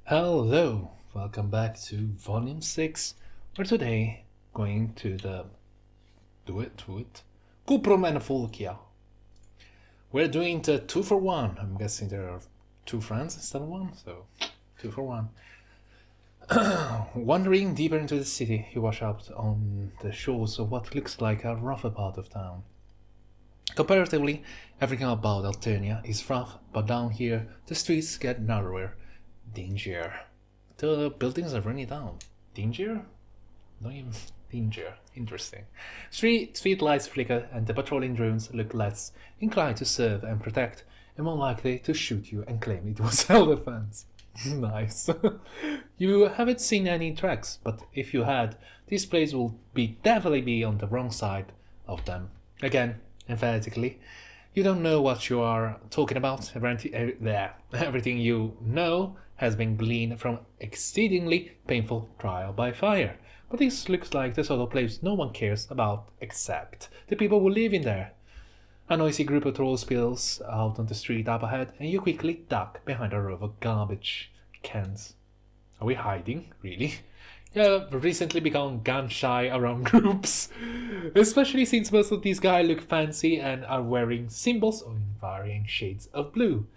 Hello, welcome back to Volume 6. We're today going to the Cuprum and Fulcia. We're doing the 2 for 1. I'm guessing there are 2 friends instead of 1, so 2 for 1. Wandering deeper into the city, you wash out on the shores of what looks like a rougher part of town. Comparatively, everything about Alternia is rough, but down here the streets get narrower. Danger. The buildings are running down. Danger? Not even danger. Interesting. Street lights flicker and the patrolling drones look less inclined to serve and protect and more likely to shoot you and claim it was self-defense. Nice. You haven't seen any tracks, but if you had, this place will definitely be on the wrong side of them. Again, emphatically. You don't know what you are talking about. Everything you know has been gleaned from exceedingly painful trial by fire. But this looks like the sort of place no one cares about except the people who live in there. A noisy group of trolls spills out on the street up ahead, and you quickly duck behind a row of garbage cans. Are we hiding? Really? Yeah, I've recently become gun-shy around groups, especially since most of these guys look fancy and are wearing symbols in varying shades of blue.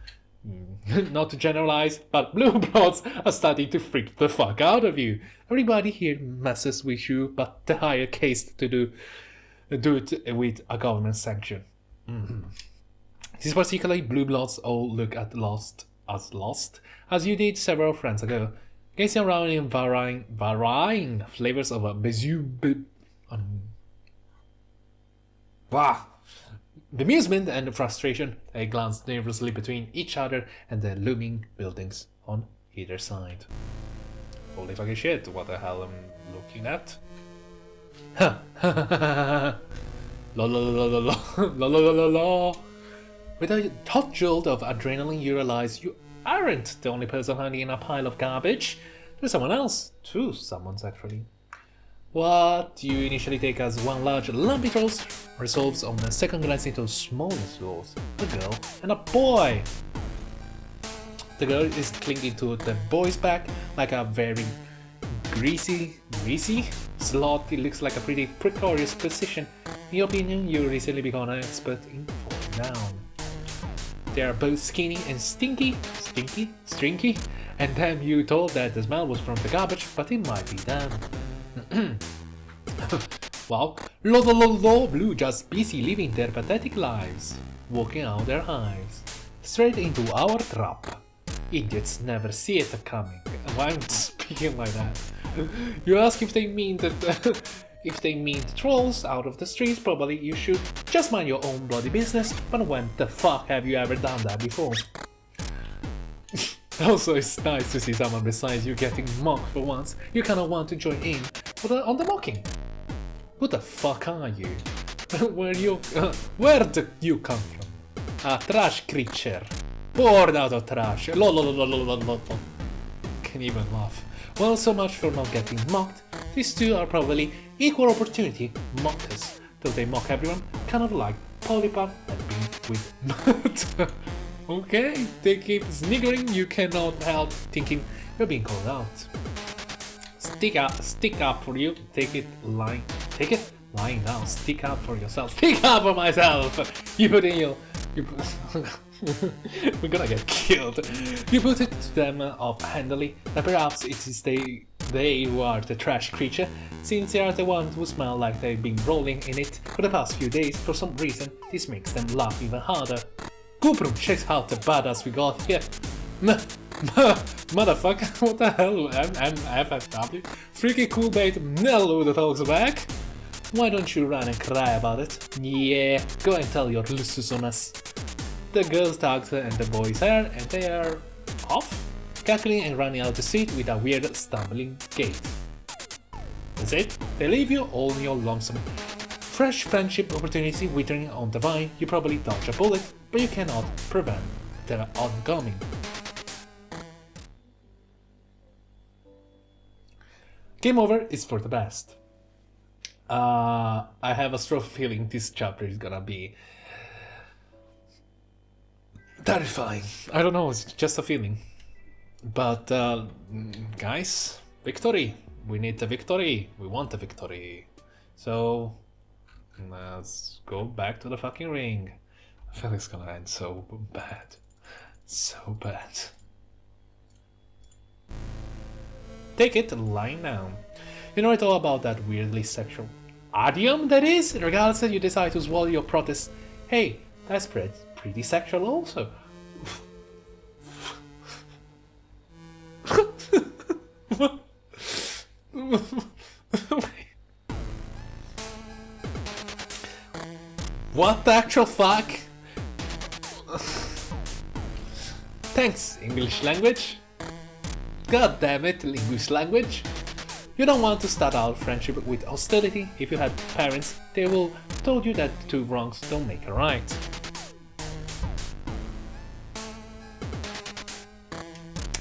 Not to generalize, but blue bloods are starting to freak the fuck out of you. Everybody here messes with you, but the higher caste to do it with a government sanction. These particularly blue bloods all look at lost, as you did several friends ago. Gazing around in varying flavors of a bemusement and frustration, they glance nervously between each other and the looming buildings on either side. Holy fucking shit, what the hell am I looking at? Ha ha ha ha. La la la la la la la la la. With a hot jolt of adrenaline, you realize you aren't the only person hiding in a pile of garbage. There's someone else. Two someones, actually. What you initially take as one large lumpy troll resolves on a second glance into smaller souls. A girl and a boy. The girl is clinging to the boy's back like a very greasy slot. It looks like a pretty precarious position. In your opinion, you recently become an expert in falling down. They are both skinny and stinky, and damn, you told that the smell was from the garbage, but it might be them. Well, blue just busy living their pathetic lives, walking out their hives, straight into our trap. Idiots never see it coming. Why am I speaking like that? You ask if they mean that. If they mean trolls out of the streets, probably you should just mind your own bloody business, but when the fuck have you ever done that before? Also, it's nice to see someone besides you getting mocked for once. You kinda want to join in on the mocking. Who the fuck are you? Where do you come from? A trash creature. Born out of trash. Lol. Can't even laugh. Well, so much for not getting mocked. These two are probably equal opportunity mockers, though they mock everyone, kind of like Polypop and being with mud. Okay, they keep sniggering, you cannot help thinking you're being called out. Stick up for you, take it lying down, stick up for yourself, stick up for myself! You put in your... We're gonna get killed. You put it to them offhandedly that perhaps it is they who are the trash creature, since they are the ones who smell like they've been rolling in it for the past few days. For some reason, this makes them laugh even harder. Cuprum, check out the badass we got here. Motherfucker, what the hell? FFW? Freaky cool bait, Nello the talks back. Why don't you run and cry about it? Yeah, go and tell your losses on us. The girls tugs and the boys hair, and they are off, cackling and running out the street with a weird stumbling gait. That's it. They leave you all in your lonesome. Fresh friendship opportunity withering on the vine. You probably dodge a bullet, but you cannot prevent their oncoming. Game over is for the best. I have a strong feeling this chapter is gonna be terrifying. I don't know, it's just a feeling. But guys, victory. We need the victory. We want the victory. So let's go back to the fucking ring. I feel it's gonna end so bad. So bad. Take it lying down. You know it all about that weirdly sexual adium that is? Regardless that you decide to swallow your protest. Hey, that's pretty sexual also. What the actual fuck? Thanks, English language. God damn it, English language. You don't want to start out friendship with hostility. If you had parents, they will told you that two wrongs don't make a right.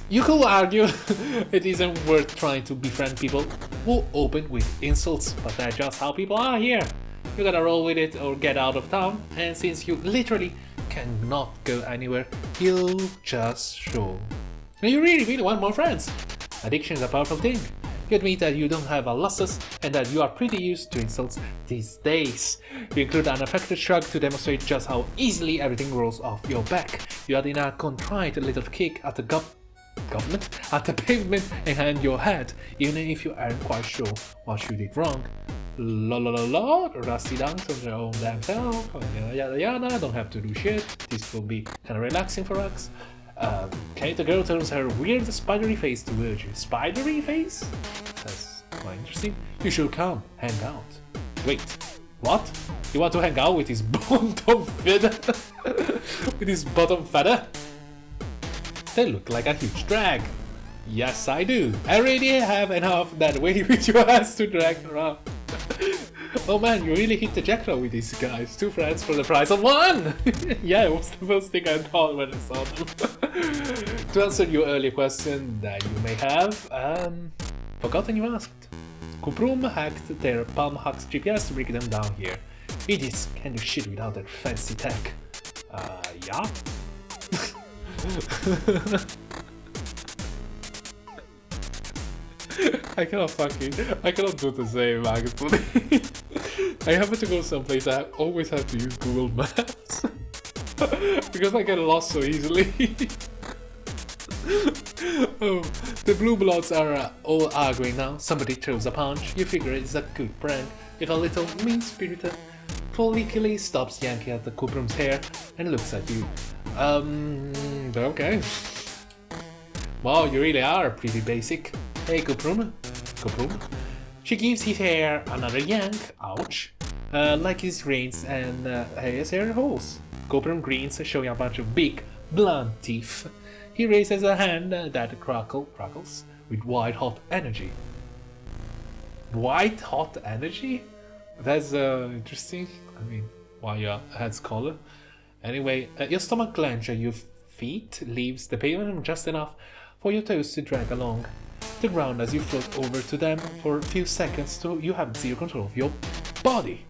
You could argue it isn't worth trying to befriend people who open with insults, but that's just how people are here. You gotta roll with it or get out of town, and since you literally cannot go anywhere, you'll just show. And you really want more friends. Addiction is a powerful thing. You admit that you don't have a losses and that you are pretty used to insults these days. You include an affected shrug to demonstrate just how easily everything rolls off your back. You add in a contrite little kick at the government, at the pavement, and hang your head, even if you aren't quite sure what you did wrong. La la la la, rusty dunks on their own damn self, yada yada, don't have to do shit, this will be kinda relaxing for us. Okay, the girl turns her weird spidery face towards you. Spidery face? That's quite interesting. You should come, hang out. Wait, what? You want to hang out with his bottom feather? With his bottom feather? They look like a huge drag. Yes, I do. I already have enough that way with your ass to drag around. Oh man, you really hit the jackpot with these guys. 2 friends for the price of 1! Yeah, it was the first thing I thought when I saw them. To answer your earlier question that you may have, forgotten you asked. Kuprum hacked their Palm Hux GPS to bring them down here. Idiots can't do shit without their fancy tech. Yeah? I cannot do the same actually. I happen to go someplace I always have to use Google Maps. Because I get lost so easily. Oh, the blue bloods are all arguing now. Somebody throws a punch. You figure it's a good prank. If a little mean-spirited follically stops yanking at the Kuprum's hair and looks at you. Okay. Wow, you really are pretty basic. Hey, Kuprum. She gives his hair another yank, ouch, like his reins and his hair holes. Kuprum grins, showing a bunch of big, blunt teeth. He raises a hand that crackles with white-hot energy. White-hot energy? That's interesting. I mean, why your head's color? Anyway, your stomach clenches, your feet leaves the pavement just enough for your toes to drag along the ground as you float over to them for a few seconds so you have zero control of your body.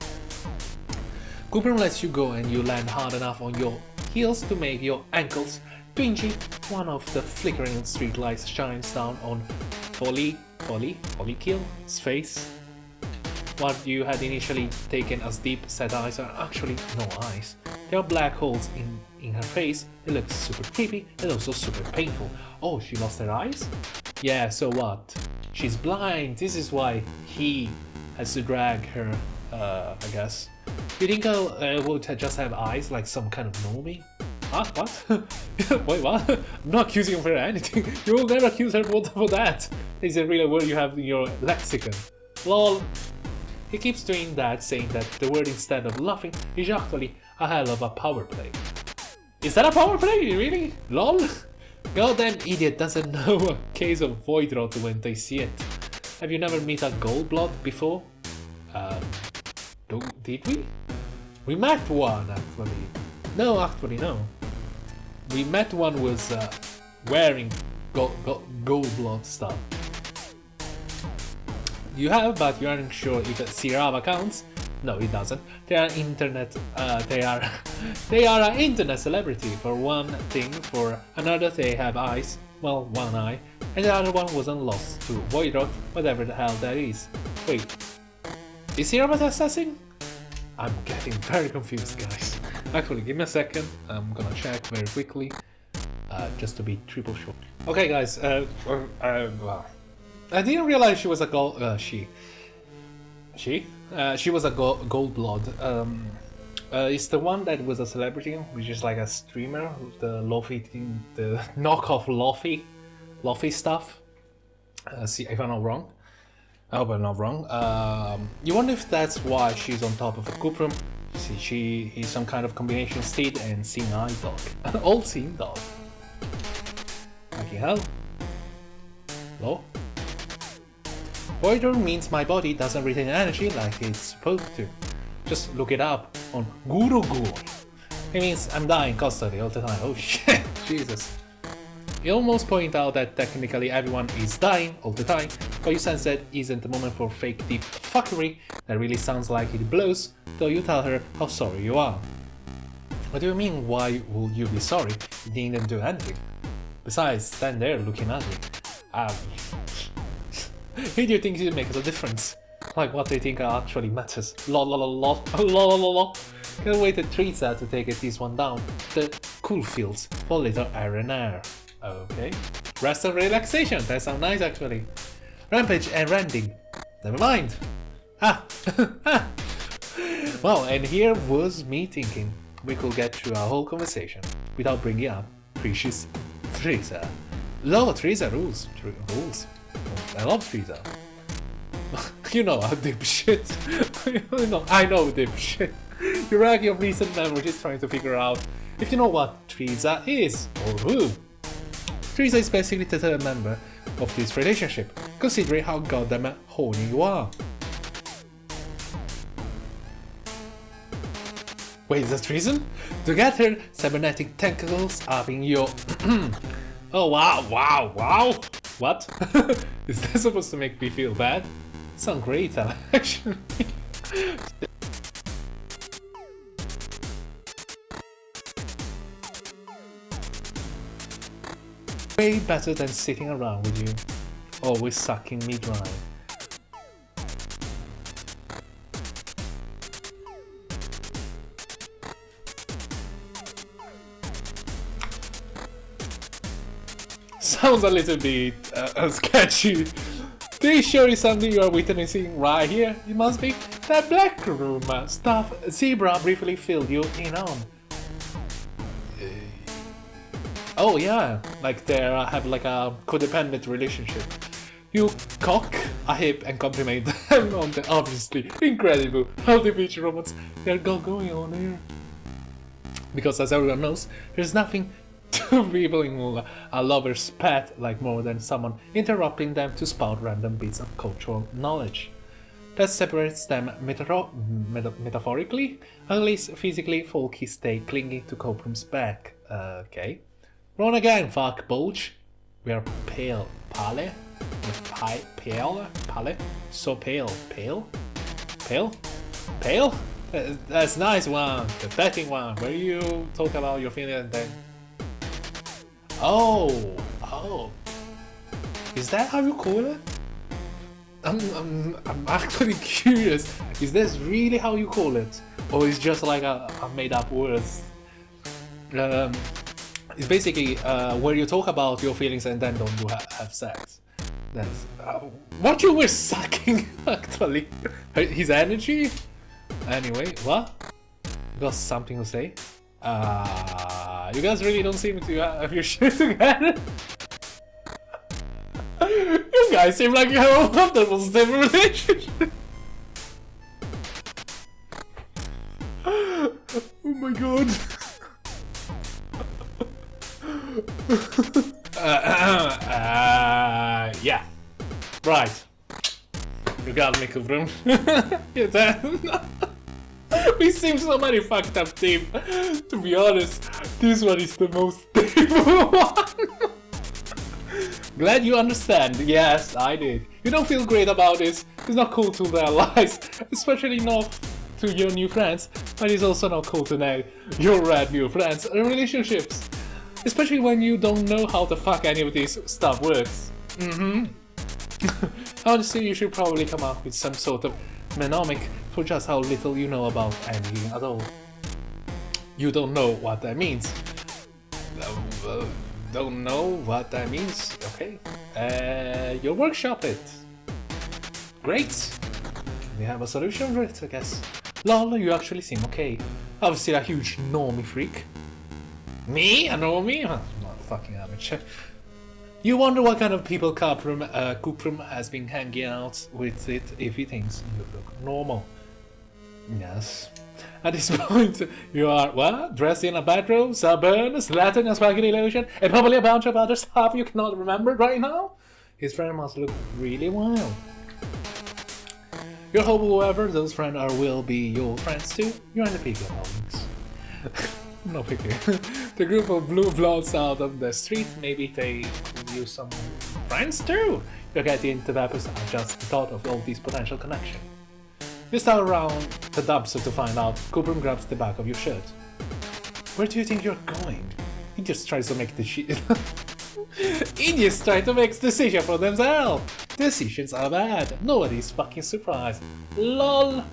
Kuprum lets you go and you land hard enough on your heels to make your ankles twingy. One of the flickering street lights shines down on Follikill's face. What you had initially taken as deep-set eyes are actually no eyes. There are black holes in her face. It looks super creepy and also super painful. Oh, she lost her eyes? Yeah, so what? She's blind. This is why he has to drag her, I guess. You think I would just have eyes like some kind of normie? Huh? What? Wait, what? I'm not accusing her of anything. You will never accuse her for that. Is it really a word you have in your lexicon? Lol. He keeps doing that, saying that the word instead of laughing is actually a hell of a power play. Is that a power play? Really? Lol? Goddamn idiot doesn't know a case of void rot when they see it. Have you never met a gold blood before? Did we? We met one actually. No, actually no. We met one was wearing gold blood stuff. You have, but you aren't sure if Sirava counts. No, it doesn't. They are an internet celebrity for one thing. For another, they have eyes. well, one eye, and the other one wasn't lost to Void Rot, whatever the hell that is. Wait, is he about assassin? I'm getting very confused, guys. Actually, give me a second, I'm gonna check very quickly, just to be triple sure. Okay, guys, well, I didn't realize she was a gold, she was a gold blood. It's the one that was a celebrity, which is like a streamer, the Luffy thing, the knockoff Luffy stuff. See if I'm not wrong. I hope I'm not wrong. You wonder if that's why she's on top of a Cuprum. See, he's some kind of combination steed and seeing eye dog. An old seeing dog. Fucking hell. Hello? Voidor means my body doesn't retain energy like it's supposed to. Just look it up on Google. It means I'm dying constantly all the time. Oh shit, Jesus. You almost point out that technically everyone is dying all the time, but you sense that isn't the moment for fake deep fuckery that really sounds like it blows, though you tell her how sorry you are. What do you mean, why will you be sorry? You didn't do anything. Besides, stand there looking ugly. Who do you think makes a difference? Like what they think actually matters. Lol. Can't wait for Teresa to take this one down. The cool fields for little R&R. Okay. Rest and relaxation. That sounds nice actually. Rampage and rending. Never mind. Well, and here was me thinking we could get through a whole conversation without bringing up precious Teresa. Love Teresa rules. I love Teresa. You know, a dipshit. I know, dipshit. You rag your recent memories trying to figure out if you know what Teresa is, or who. Teresa is basically the third member of this relationship, considering how goddamn horny you are. Wait, is that treason? To get her cybernetic tentacles up in your... Oh wow. What? Is that supposed to make me feel bad? Sound great, actually. Way better than sitting around with you, always sucking me dry. Sounds a little bit sketchy. This sure is something you are witnessing right here. It must be that black room stuff Zebra briefly filled you in on. Oh yeah, like they have like a codependent relationship. You cock a hip and compliment them on the obviously incredible healthy beach romance they're going on here. Because as everyone knows, there's nothing to revealing a lover's pet like more than someone interrupting them to spout random bits of cultural knowledge. That separates them metaphorically, unless physically Folky stay clinging to Coprum's back. Okay. Wrong again, fuck bulge. We are pale. Pale? Pale? So pale. Pale? That's nice one. The betting one, where you talk about your feeling and then... Oh. Is that how you call it? I'm actually curious. Is this really how you call it? Or is just like a made up words? It's basically where you talk about your feelings and then don't have sex. That's what you were sucking actually. His energy? Anyway, what? You got something to say? You guys really don't seem to have your shit together. You guys seem like you have a wonderful stable relationship. Oh my god. Yeah. Right. You got me, Kubrum. We seem so many fucked up team. To be honest, this one is the most stable one. Glad you understand. Yes, I did. You don't feel great about this. It's not cool to realize, especially not to your new friends, but it's also not cool to know your rad new friends and relationships. Especially when you don't know how the fuck any of this stuff works. Honestly, you should probably come up with some sort of mnemonic for just how little you know about anything at all. You don't know what that means. Don't know what that means? Okay. You'll workshop it. Great. We have a solution for it, I guess. Lol, you actually seem okay. Obviously a huge normie freak. Me? A normie? Not fucking amateur. You wonder what kind of people Kuprum has been hanging out with it if he thinks you look normal. Yes. At this point, you are, what? Dressed in a bathrobe, sunburn, slattering a sparkly lotion, and probably a bunch of other stuff you cannot remember right now? His friend must look really wild. Your hope, however, those friends will be your friends too. You're in the peak of moments. No pity. The group of blue bloods out on the street, maybe they could use some friends too. You get into the episode, I just thought of all these potential connections. You start around the dumpster to find out. Kuprum grabs the back of your shirt. Where do you think you're going? He just tries to make the shit. Idiots try to make decisions for themselves. Decisions are bad. Nobody's fucking surprised. LOL.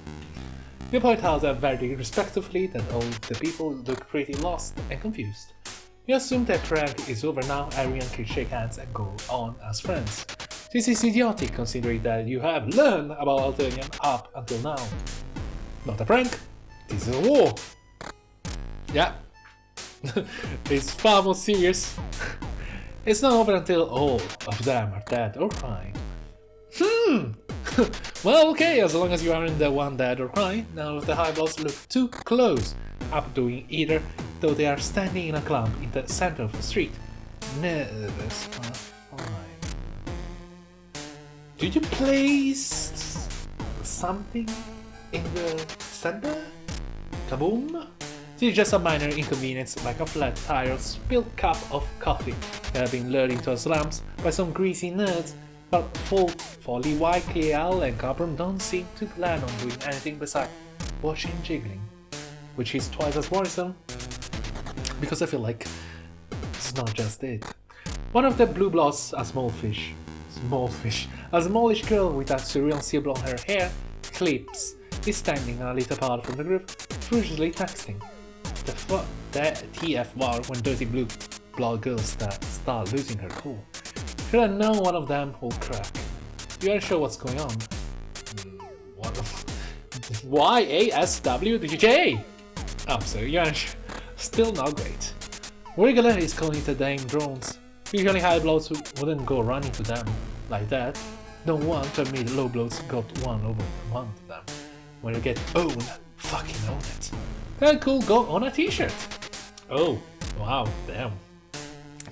You point out very respectfully that all the people look pretty lost and confused. You assume that prank is over now, everyone can shake hands and go on as friends. This is idiotic considering that you have learned about Alternian up until now. Not a prank, this is a war. Yeah, it's far more serious. It's not over until all of them are dead or crying. Well, okay, as long as you aren't the one dead or crying, none of the Highballs look too close up doing either, though they are standing in a clump in the center of the street. Nervous, fine. Did you place something in the center? Kaboom? This is just a minor inconvenience, like a flat tire or spilled cup of coffee that have been lured into a slums by some greasy nerds, but Folly, YKL and Kuprum don't seem to plan on doing anything besides watching jiggling, which is twice as worrisome, because I feel like it's not just it. One of the blue bloods, a smallish girl with that surreal sea blonde hair clips, is standing a little apart from the group, furiously texting. The TF war when dirty blue blood girls start losing her cool. Should I know one of them will crack? You aren't sure what's going on. What the YASWDJ? I'm sorry, you aren't sure. Still not great. Regular is calling it the damn drones. Usually high bloods wouldn't go running to them like that. Don't want to admit low bloods got one over one to them. When you get owned, fucking own it. Then cool, go on a t-shirt. Oh, wow, damn.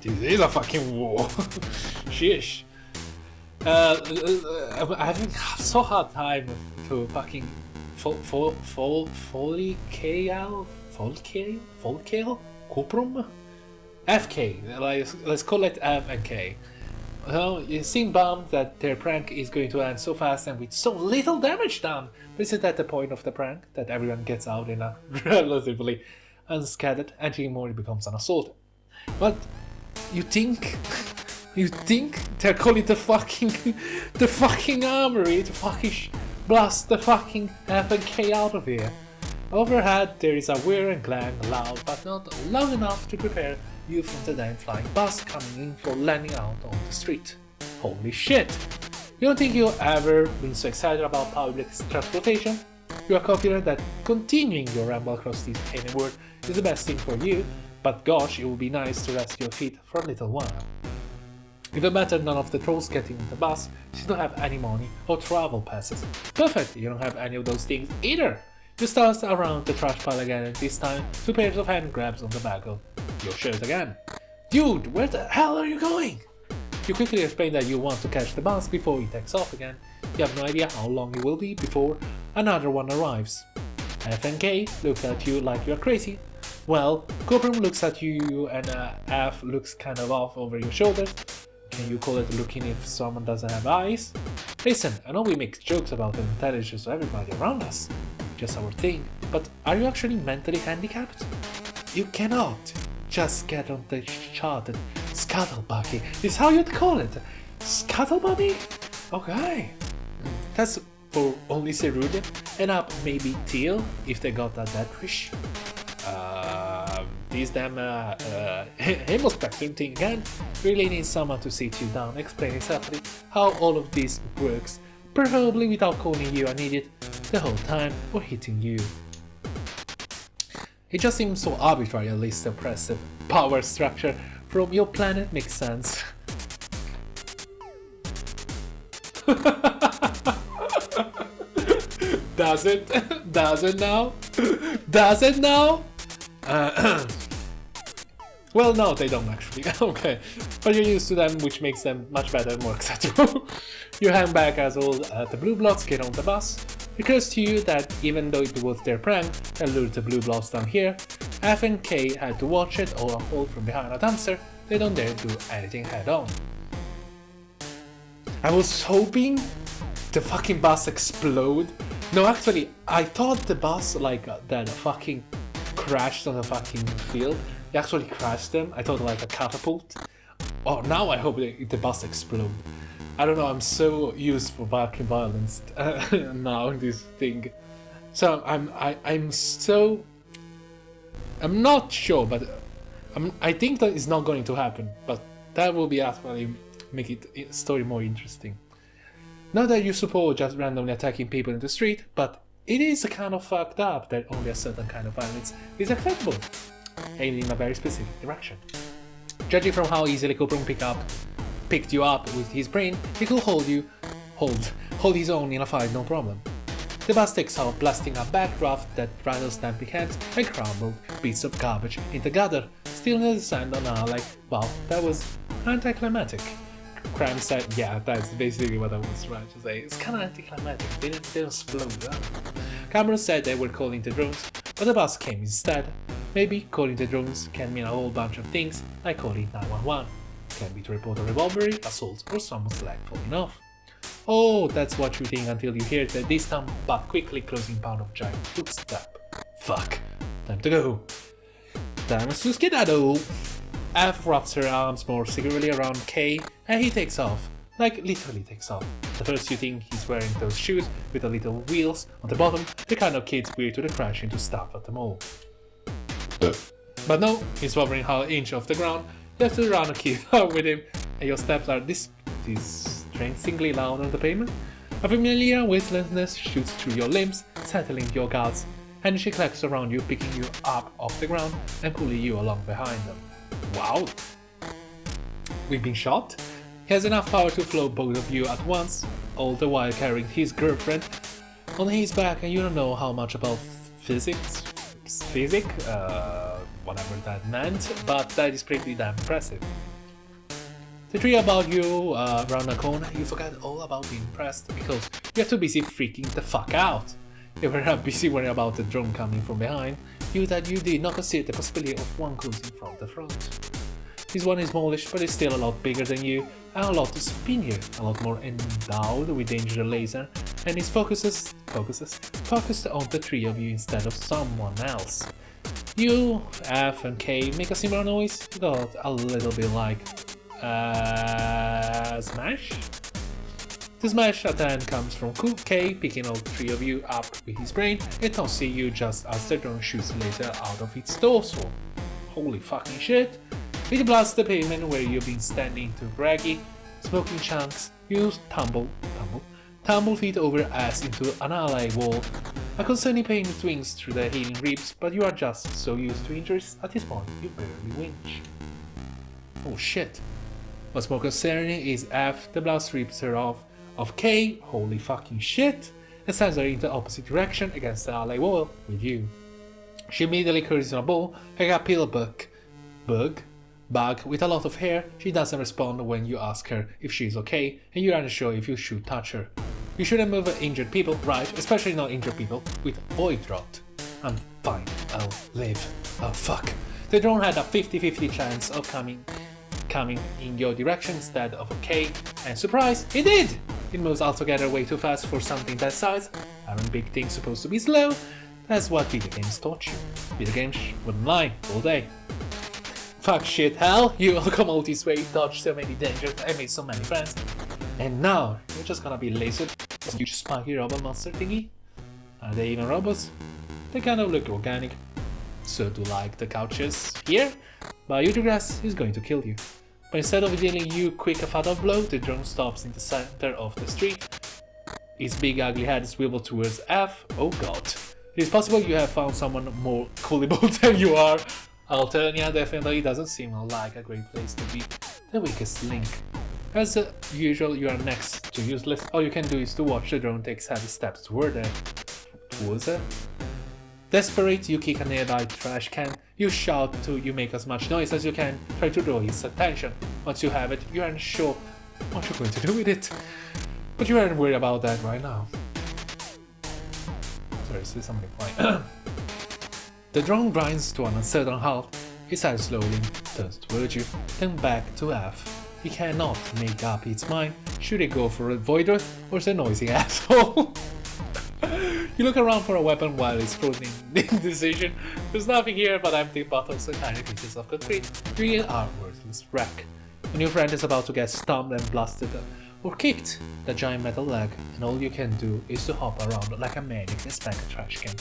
This is a fucking war. Sheesh. I'm having so hard time to fucking Folkale? Kuprum? FK, let's call it F and K. Well, you seem bummed that their prank is going to end so fast and with so little damage done. But isn't that the point of the prank? That everyone gets out in a relatively unscattered and Timori becomes an assault. But you think they're calling the fucking armory to fucking blast the fucking F and K out of here. Overhead there is a whir and clang, loud but not loud enough to prepare you from the damn flying bus coming in for landing out on the street. Holy shit! You don't think you've ever been so excited about public transportation? You are confident that continuing your ramble across this alien world is the best thing for you, but gosh, it would be nice to rest your feet for a little while. Even better, none of the trolls getting in the bus seem to have any money or travel passes. Perfect, you don't have any of those things either! You start around the trash pile again, and this time 2 pairs of hand grabs on the back of your shirt again. Dude, where the hell are you going? You quickly explain that you want to catch the bus before it takes off again. You have no idea how long it will be before another one arrives. F and K look at you like you're crazy. Well, Kuprum looks at you and F looks kind of off over your shoulders. Can you call it looking if someone doesn't have eyes? Listen, I know we make jokes about the intelligence of everybody around us. Just our thing, but are you actually mentally handicapped? You cannot. just get on the charted scuttle buggy. Is how you'd call it? Scuttle buggy? Okay. That's for only Cerulean and up maybe Teal if they got that wish. These damn Himospectrum thing again really needs someone to sit you down, explain exactly how all of this works, preferably without calling you an idiot the whole time or hitting you. It just seems so arbitrary, at least the oppressive power structure from your planet makes sense. Does it? Does it now? Does it now? Well, no, they don't actually. Okay, but you're used to them, which makes them much better and more acceptable. You hang back as all the blue bloods get on the bus. It occurs to you that even though it was their prank that lured the blue bloods down here, F and K had to watch it all unfold from behind a dumpster. They don't dare do anything head on. I was hoping the fucking bus explode. No, actually, I thought the bus that fucking crashed on the fucking field. It actually crashed them. I thought like a catapult. Oh, now I hope the bus explode. I don't know. I'm so used for fucking violence now in this thing. So I'm not sure, but I think that is not going to happen. But that will be actually make it story more interesting. Not that you support just randomly attacking people in the street, but it is kind of fucked up that only a certain kind of violence is acceptable, aimed in a very specific direction. Judging from how easily Cobron picked you up with his brain, he could hold his own in a fight, no problem. The bus takes off, blasting a backdraft that rattles stamping hands and crumbled bits of garbage in the gutter, still in the sand on our like, wow, that was anticlimactic. Cram said, yeah, that's basically what I was trying to say. It's kind of anticlimactic, they didn't explode. Cameron said they were calling the drones, but the bus came instead. Maybe calling the drones can mean a whole bunch of things, like calling 911. Can be to report a robbery, assault, or someone's leg falling off. Oh, that's what you think until you hear the distant but quickly closing pound of giant footstep. Fuck. Time to go. Time to skedaddle. F wraps her arms more securely around K and he takes off. Like literally takes off. The first you think he's wearing those shoes with the little wheels on the bottom, the kind of kids wear to the crash into stuff at the mall. But no, he's hovering an inch off the ground. You have to run a kid out with him and your steps are distressingly loud on the pavement. A familiar weightlessness shoots through your limbs, settling your guards, and she collects around you, picking you up off the ground and pulling you along behind them. Wow! We've been shot? He has enough power to float both of you at once, all the while carrying his girlfriend on his back, and you don't know how much about physics, whatever that meant, but that is pretty damn impressive. The tree about you around the corner, you forget all about being impressed because you're too busy freaking the fuck out. You were not busy worrying about the drone coming from behind you that you did not consider the possibility of one closing from the front. This one is smallish, but it's still a lot bigger than you and a lot spinnier, a lot more endowed with dangerous laser, and is focused on the three of you instead of someone else. You, F and K make a similar noise, but a little bit like smash? The smash at the end comes from K picking all three of you up with his brain and tossing you just as the drone shoots laser out of its torso. Holy fucking shit! It blasts the pavement where you've been standing to braggy, smoking chunks. You tumble feet over ass into an ally wall. A concerning pain swings through the healing ribs, but you are just so used to injuries at this point you barely winch. Oh shit. What's more concerning is F, the blast rips her off of K, holy fucking shit, and sends her in the opposite direction against the ally wall with you. She immediately curls on a ball like a pill bug with a lot of hair. She doesn't respond when you ask her if she's okay, and you aren't sure if you should touch her. You shouldn't move injured people, right? Especially not injured people with void rot. I'm fine, I'll live. Oh fuck. The drone had a 50-50 chance of coming in your direction instead of okay, and surprise, it did! It moves altogether way too fast for something that size. Aren't big things supposed to be slow? That's what video games taught you. Video games wouldn't lie all day. Fuck shit hell, you will come out this way, dodge so many dangers, and made so many friends. And now, you're just gonna be lasered with a huge spiky robot monster thingy. Are they even robots? They kind of look organic. So do like the couches here, but your grass is going to kill you. But instead of dealing you quick a fatal blow, the drone stops in the center of the street. Its big ugly head swivel towards F. Oh god. It is possible you have found someone more coolable than you are. Alternia definitely doesn't seem like a great place to be the weakest link. As usual, you are next to useless. All you can do is to watch the drone take heavy steps toward it. Towards it? Desperate, you kick a nearby trash can. You shout to you make as much noise as you can, try to draw his attention. Once you have it, you aren't sure what you're going to do with it. But you aren't worried about that right now. Sorry, is there something fine? The drone grinds to an uncertain halt. Its head slowly turns towards you, then back to F. He cannot make up its mind. Should it go for a Voidrith or the noisy asshole? You look around for a weapon while it's frozen in indecision. There's nothing here but empty bottles and tiny pieces of concrete. You are worthless wreck. When your friend is about to get stumped and blasted or kicked the giant metal leg, and all you can do is to hop around like a maniac and smack a trash can.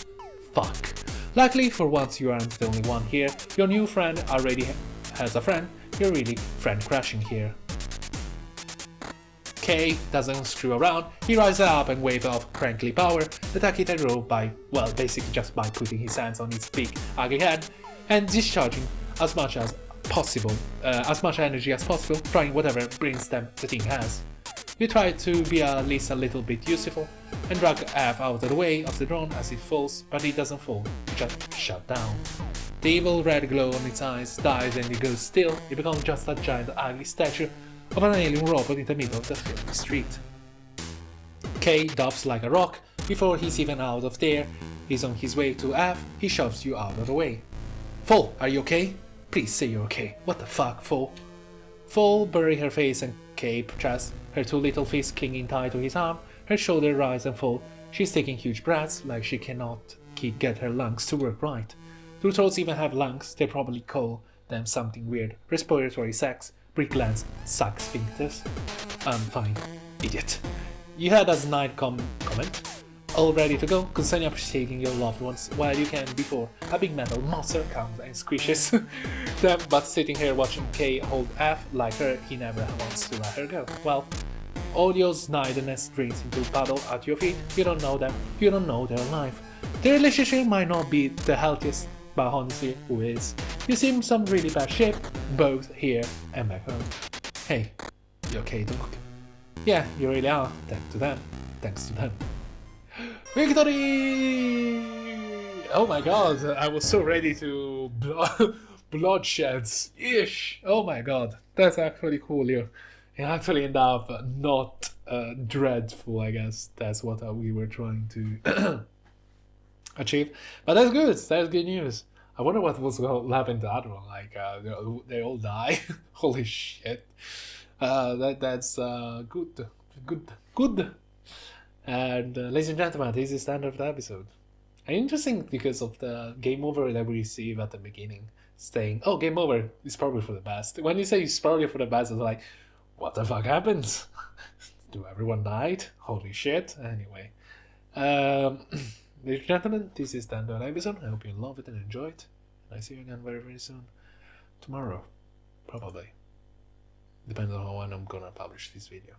Fuck. Luckily for once you aren't the only one here. Your new friend already has a friend. You're really friend crashing here. K doesn't screw around. He rises up and waves off crankly power, attacking the rope by, well, basically just by putting his hands on its big, ugly head and discharging as much as possible, as much energy as possible, trying whatever brains the thing has. You try to be at least a little bit useful and drag F out of the way of the drone as it falls, but it doesn't fall, it just shut down. The evil red glow on its eyes dies and it goes still. It becomes just a giant ugly statue of an alien robot in the middle of the filthy street. K drops like a rock. Before he's even out of there, he's on his way to F. He shoves you out of the way. Fall, are you okay? Please say you're okay. What the fuck, Fall? Fall bury her face and K chest, her two little fists clinging tight to his arm. Her shoulder rise and fall. She's taking huge breaths like she cannot get her lungs to work right. Do trolls even have lungs? They probably call them something weird. Respiratory sacs, brick glands, suck sphincters. I'm fine, idiot. You had a night comment. All ready to go, concerning appreciating your loved ones while you can before a big metal monster comes and squishes them, but sitting here watching K hold F like her, he never wants to let her go. Well, all your snidiness drinks into a puddle at your feet. You don't know them, you don't know their life. Their relationship might not be the healthiest, but honestly, who is? You seem some really bad shape, both here and back home. Hey, you okay, dog? Yeah, you really are, thanks to them. Victory! Oh my god, I was so ready to bloodsheds. Ish! Oh my god, that's actually cool here. It actually ended up not dreadful, I guess. That's what we were trying to achieve. But that's good news. I wonder what was going to happen to that one. Like, they all die. Holy shit. That's good. And ladies and gentlemen, this is the end of the episode. And interesting because of the game over that we receive at the beginning, saying, "Oh, game over. It's probably for the best." When you say it's probably for the best, it's like, what the fuck happens? Do everyone died? Holy shit. Anyway, ladies and gentlemen, this is the end of the episode. I hope you love it and enjoy it. And I see you again very, very soon. Tomorrow, probably. Depends on when I'm gonna publish this video.